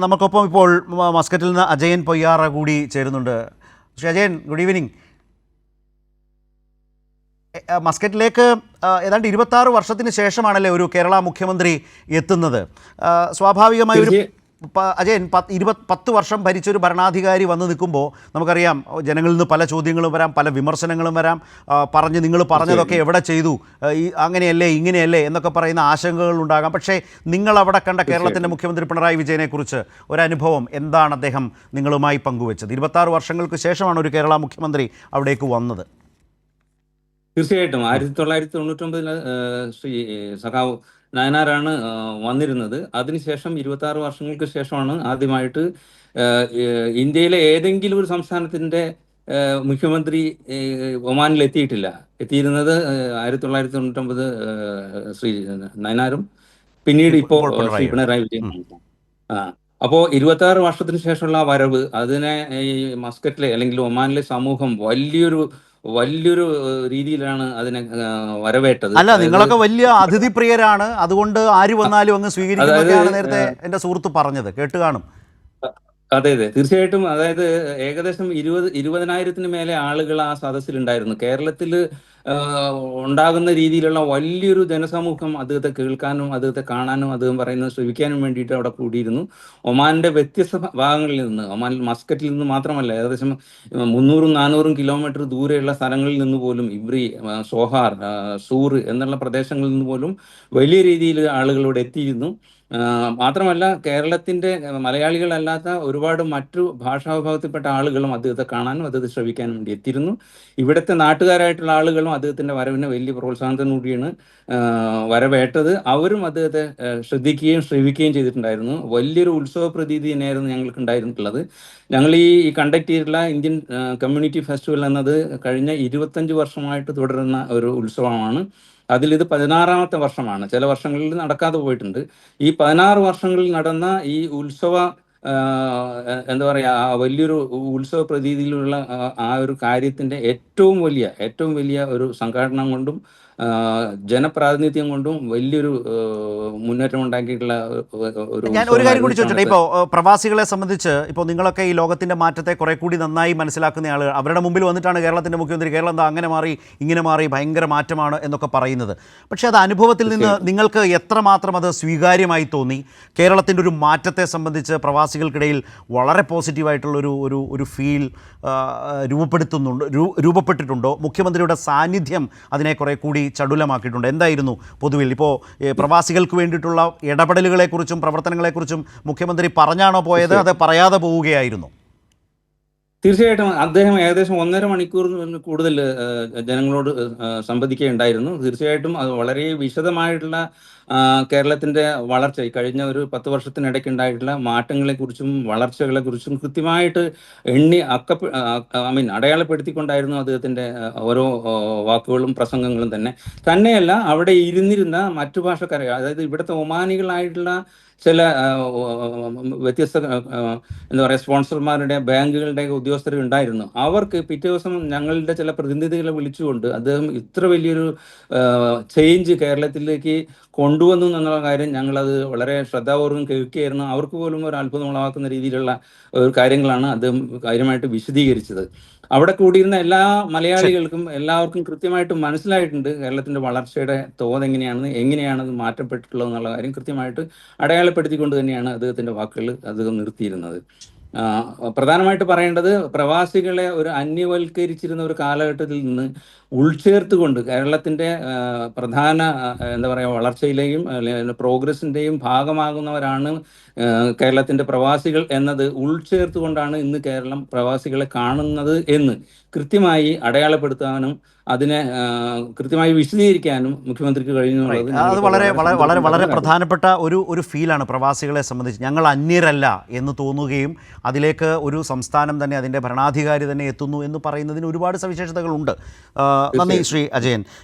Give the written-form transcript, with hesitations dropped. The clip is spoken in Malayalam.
നമുക്കൊപ്പം ഇപ്പോൾ മസ്കറ്റിൽ നിന്ന് അജയൻ പൊയ്യാറ കൂടി ചേരുന്നുണ്ട്. Shri Ajayan, good evening. മസ്കറ്റിലേക്ക് ഏതാണ്ട് 26 വർഷത്തിന് ശേഷമാണല്ലേ ഒരു കേരള മുഖ്യമന്ത്രി എത്തുന്നത്. സ്വാഭാവികമായി ഒരു അജയൻ 10 വർഷം ഭരിച്ചൊരു ഭരണാധികാരി വന്ന് നിൽക്കുമ്പോൾ നമുക്കറിയാം ജനങ്ങളിൽ നിന്ന് പല ചോദ്യങ്ങളും വരാം, പല വിമർശനങ്ങളും വരാം. നിങ്ങൾ പറഞ്ഞതൊക്കെ എവിടെ ചെയ്തു, അങ്ങനെയല്ലേ ഇങ്ങനെയല്ലേ എന്നൊക്കെ പറയുന്ന ആശങ്കകൾ ഉണ്ടാകാം. പക്ഷേ നിങ്ങൾ അവിടെ കണ്ട കേരളത്തിൻ്റെ മുഖ്യമന്ത്രി പിണറായി വിജയനെക്കുറിച്ച് ഒരനുഭവം എന്താണ് അദ്ദേഹം നിങ്ങളുമായി പങ്കുവെച്ചത്? 26 വർഷങ്ങൾക്ക് ശേഷമാണ് ഒരു കേരള മുഖ്യമന്ത്രി അവിടേക്ക് വന്നത്. തീർച്ചയായിട്ടും 1999 ശ്രീ സഖാവ് നയനാരാണ് വന്നിരുന്നത്. അതിനുശേഷം 26 വർഷങ്ങൾക്ക് ശേഷമാണ് ആദ്യമായിട്ട് ഇന്ത്യയിലെ ഏതെങ്കിലും ഒരു സംസ്ഥാനത്തിന്റെ മുഖ്യമന്ത്രി ഒമാനിൽ എത്തിയിട്ടില്ല. എത്തിയിരുന്നത് 1999 ശ്രീ നയനാരും പിന്നീട് ഇപ്പോൾ ശ്രീ പിണറായി വിജയൻ. അപ്പോൾ 26 വർഷത്തിന് ശേഷമുള്ള വരവ്, അതിനെ ഈ മസ്കറ്റിലെ അല്ലെങ്കിൽ ഒമാനിലെ സമൂഹം വലിയൊരു രീതിയിലാണ് അതിനെ വരവേറ്റത്. അല്ല, നിങ്ങളൊക്കെ വലിയ അതിഥിപ്രിയരാണ്, അതുകൊണ്ട് ആര് വന്നാലും അങ്ങ് സ്വീകരിക്കുന്നതൊക്കെയാണ് നേരത്തെ എൻ്റെ സുഹൃത്ത് പറഞ്ഞത്, കേട്ട് കാണും. അതെ, തീർച്ചയായിട്ടും. അതായത് ഏകദേശം 20,000-ന് മേലെ ആളുകൾ ആ സദസ്സിലുണ്ടായിരുന്നു. കേരളത്തിൽ ഉണ്ടാകുന്ന രീതിയിലുള്ള വലിയൊരു ജനസമൂഹം അദ്ദേഹത്തെ കേൾക്കാനും അദ്ദേഹത്തെ കാണാനും അദ്ദേഹം പറയുന്നത് ശ്രവിക്കാനും വേണ്ടിയിട്ട് അവിടെ കൂടിയിരുന്നു. ഒമാനിന്റെ വ്യത്യസ്ത ഭാഗങ്ങളിൽ നിന്ന്, ഒമാൻ മസ്കറ്റിൽ നിന്ന് മാത്രമല്ല, ഏകദേശം 300-400 കിലോമീറ്റർ ദൂരെയുള്ള സ്ഥലങ്ങളിൽ നിന്ന് പോലും, ഇബ്രി, സോഹാർ, സൂർ എന്നുള്ള പ്രദേശങ്ങളിൽ നിന്ന് പോലും വലിയ രീതിയിൽ ആളുകൾ ഇവിടെ എത്തിയിരുന്നു. മാത്രമല്ല, കേരളത്തിന്റെ മലയാളികളല്ലാത്ത ഒരുപാട് മറ്റു ഭാഷാ വിഭാഗത്തിൽപ്പെട്ട ആളുകളും അദ്ദേഹത്തെ കാണാനും അദ്ദേഹത്തെ ശ്രവിക്കാനും വേണ്ടി എത്തിയിരുന്നു. ഇവിടുത്തെ നാട്ടുകാരായിട്ടുള്ള ആളുകളും അദ്ദേഹത്തിന്റെ വരവിന് വലിയ പ്രോത്സാഹനത്തോടുകൂടിയാണ് വരവേറ്റത്. അവരും അദ്ദേഹത്തെ ശ്രദ്ധിക്കുകയും ശ്രവിക്കുകയും ചെയ്തിട്ടുണ്ടായിരുന്നു. വലിയൊരു ഉത്സവ പ്രതീതി തന്നെയായിരുന്നു ഞങ്ങൾക്ക് ഉണ്ടായിരുന്നിട്ടുള്ളത്. ഞങ്ങൾ ഈ കണ്ടക്ട് ചെയ്തിട്ടുള്ള ഇന്ത്യൻ കമ്മ്യൂണിറ്റി ഫെസ്റ്റിവൽ എന്നത് കഴിഞ്ഞ 25 വർഷമായിട്ട് തുടരുന്ന ഒരു ഉത്സവമാണ്. അതിലിത് 16ാമത്തെ വർഷമാണ്. ചില വർഷങ്ങളിൽ നടക്കാതെ പോയിട്ടുണ്ട്. ഈ 16 വർഷങ്ങളിൽ നടന്ന ഈ ഉത്സവ എന്താ പറയുക, വലിയൊരു ഉത്സവ പ്രതീതിയിലുള്ള ആ ഒരു കാര്യത്തിന്റെ ഏറ്റവും വലിയ ഒരു സംഘാടനം കൊണ്ടും ജനപ്രാതിനിധ്യം കൊണ്ടും വലിയൊരു മുന്നേറ്റം ഉണ്ടാക്കിയിട്ടുള്ള ഞാൻ ഒരു കാര്യം കൂടി ചോദിച്ചോട്ടെ. ഇപ്പോൾ പ്രവാസികളെ സംബന്ധിച്ച് ഇപ്പോൾ നിങ്ങളൊക്കെ ഈ ലോകത്തിന്റെ മാറ്റത്തെ കുറെ കൂടി നന്നായി മനസ്സിലാക്കുന്ന ആളുകൾ, അവരുടെ മുമ്പിൽ വന്നിട്ടാണ് കേരളത്തിന്റെ മുഖ്യമന്ത്രി കേരളം എന്താ അങ്ങനെ മാറി ഇങ്ങനെ മാറി ഭയങ്കര മാറ്റമാണ് എന്നൊക്കെ പറയുന്നത്. പക്ഷേ അത് അനുഭവത്തിൽ നിന്ന് നിങ്ങൾക്ക് എത്രമാത്രം അത് സ്വീകാര്യമായി തോന്നി? കേരളത്തിൻ്റെ ഒരു മാറ്റത്തെ സംബന്ധിച്ച് പ്രവാസികൾക്കിടയിൽ വളരെ പോസിറ്റീവായിട്ടുള്ളൊരു ഒരു ഒരു ഫീൽ രൂപപ്പെട്ടിട്ടുണ്ടോ? മുഖ്യമന്ത്രിയുടെ സാന്നിധ്യം അതിനെ കുറെ കൂടി ചടുലമാക്കിയിട്ടുണ്ട്. എന്തായിരുന്നു പൊതുവിൽ ഇപ്പോൾ പ്രവാസികൾക്ക് വേണ്ടിയിട്ടുള്ള ഇടപെടലുകളെക്കുറിച്ചും പ്രവർത്തനങ്ങളെക്കുറിച്ചും മുഖ്യമന്ത്രി പറഞ്ഞാണോ പോയത്, അത് പറയാതെ പോവുകയായിരുന്നു? തീർച്ചയായിട്ടും അദ്ദേഹം ഏകദേശം 1.5 മണിക്കൂർ കൂടുതൽ ജനങ്ങളോട് സംവദിക്കുകയുണ്ടായിരുന്നു. തീർച്ചയായിട്ടും അത് വളരെ വിശദമായിട്ടുള്ള കേരളത്തിന്റെ വളർച്ച, കഴിഞ്ഞ ഒരു 10 വർഷത്തിനിടയ്ക്ക് ഉണ്ടായിട്ടുള്ള മാറ്റങ്ങളെക്കുറിച്ചും വളർച്ചകളെക്കുറിച്ചും കൃത്യമായിട്ട് അടയാളപ്പെടുത്തിക്കൊണ്ടായിരുന്നു അദ്ദേഹത്തിന്റെ ഓരോ വാക്കുകളും പ്രസംഗങ്ങളും തന്നെയല്ല അവിടെ ഇരുന്നിരുന്ന മറ്റു ഭാഷക്കാരെ, അതായത് ഇവിടുത്തെ ഒമാനികളായിട്ടുള്ള ചില വ്യത്യസ്ത എന്താ പറയുക സ്പോൺസർമാരുടെ, ബാങ്കുകളുടെ ഉദ്യോഗസ്ഥർ ഉണ്ടായിരുന്നു. അവർക്ക് പിറ്റേ ദിവസം ഞങ്ങളുടെ ചില പ്രതിനിധികളെ വിളിച്ചുകൊണ്ട് അദ്ദേഹം ഇത്ര വലിയൊരു ചേഞ്ച് കേരളത്തിലേക്ക് കൊണ്ടുവന്നു എന്നുള്ള കാര്യം ഞങ്ങളത് വളരെ ശ്രദ്ധാപൂർവ്വം കേൾക്കുകയായിരുന്നു. അവർക്ക് പോലും ഒരു അത്ഭുതം ഉളവാക്കുന്ന രീതിയിലുള്ള കാര്യങ്ങളാണ് അദ്ദേഹം കാര്യമായിട്ട് വിശദീകരിച്ചത്. അവിടെ കൂടിയിരുന്ന എല്ലാ മലയാളികൾക്കും എല്ലാവർക്കും കൃത്യമായിട്ട് മനസ്സിലായിട്ടുണ്ട് കേരളത്തിന്റെ വളർച്ചയുടെ തോത് എങ്ങനെയാണ് അത് മാറ്റപ്പെട്ടിട്ടുള്ളത് എന്നുള്ള കാര്യം കൃത്യമായിട്ട് അടയാളപ്പെടുത്തിക്കൊണ്ട് തന്നെയാണ് അദ്ദേഹത്തിന്റെ വാക്കുകൾ അദ്ദേഹം നിർത്തിയിരുന്നത്. പ്രധാനമായിട്ട് പറയേണ്ടത്, പ്രവാസികളെ ഒരു അന്യവൽക്കരിച്ചിരുന്ന ഒരു കാലഘട്ടത്തിൽ നിന്ന് ഉൾച്ചേർത്തുകൊണ്ട് കേരളത്തിന്റെ പ്രധാന എന്താ പറയുക വളർച്ചയിലെയും പ്രോഗ്രസിന്റെയും ഭാഗമാകുന്നവരാണ് കേരളത്തിന്റെ പ്രവാസികൾ എന്നത് ഉൾച്ചേർത്തുകൊണ്ടാണ് ഇന്ന് കേരളം പ്രവാസികളെ കാണുന്നത് എന്ന് കൃത്യമായി അടയാളപ്പെടുത്താനും അതിനെ കൃത്യമായി വിശദീകരിക്കാനും മുഖ്യമന്ത്രിക്ക് കഴിഞ്ഞു. അത് വളരെ വളരെ വളരെ പ്രധാനപ്പെട്ട ഒരു ഫീലാണ് പ്രവാസികളെ സംബന്ധിച്ച്. ഞങ്ങൾ അന്യരല്ല എന്ന് തോന്നുകയും അതിലേക്ക് ഒരു സംസ്ഥാനം തന്നെ, അതിൻ്റെ ഭരണാധികാരി തന്നെ എത്തുന്നു എന്ന് പറയുന്നതിന് ഒരുപാട് സവിശേഷതകളുണ്ട്. നന്ദി ശ്രീ അജയൻ.